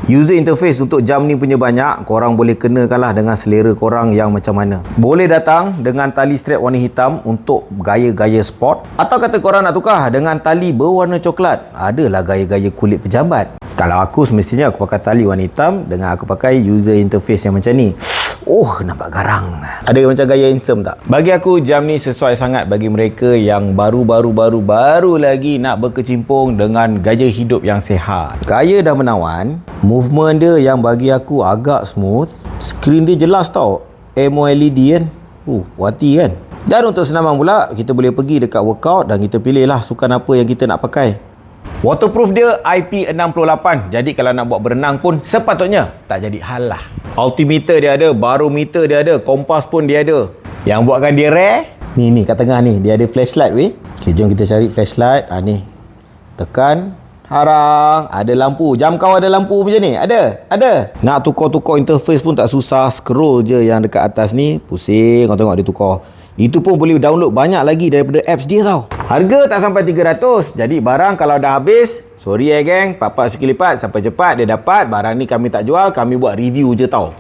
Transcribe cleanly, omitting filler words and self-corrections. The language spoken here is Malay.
User interface untuk jam ni punya banyak. Korang boleh kenakanlah dengan selera korang yang macam mana. Boleh datang dengan tali strap warna hitam untuk gaya-gaya sport. Atau kata korang nak tukar dengan tali berwarna coklat. Adalah gaya-gaya kulit pejabat. Kalau aku semestinya aku pakai tali warna hitam dengan aku pakai user interface yang macam ni. Oh, nampak garang. Ada macam gaya handsome tak? Bagi aku, jam ni sesuai sangat bagi mereka yang baru lagi nak berkecimpung dengan gaya hidup yang sihat. Gaya dah menawan, movement dia yang bagi aku agak smooth, skrin dia jelas tau, AMOLED kan. Puas hati kan. Dan untuk senamang pula, kita boleh pergi dekat workout dan kita pilihlah sukan apa yang kita nak pakai. Waterproof dia IP68. Jadi kalau nak buat berenang pun sepatutnya tak jadi hal lah. Altimeter dia ada, barometer dia ada, kompas pun dia ada. Yang buatkan dia rare, ni kat tengah ni, dia ada flashlight weh. Okay, jom kita cari flashlight. Ni. Tekan, harang, ada lampu. Jam kau ada lampu macam ni? Ada. Nak tukar-tukar interface pun tak susah. Scroll je yang dekat atas ni, pusing, kau tengok dia tukar. Itu pun boleh download banyak lagi daripada apps dia tau. Harga tak sampai 300. Jadi barang kalau dah habis, sorry geng, papak sikit lipat sampai cepat dia dapat. Barang ni kami tak jual, kami buat review je tau.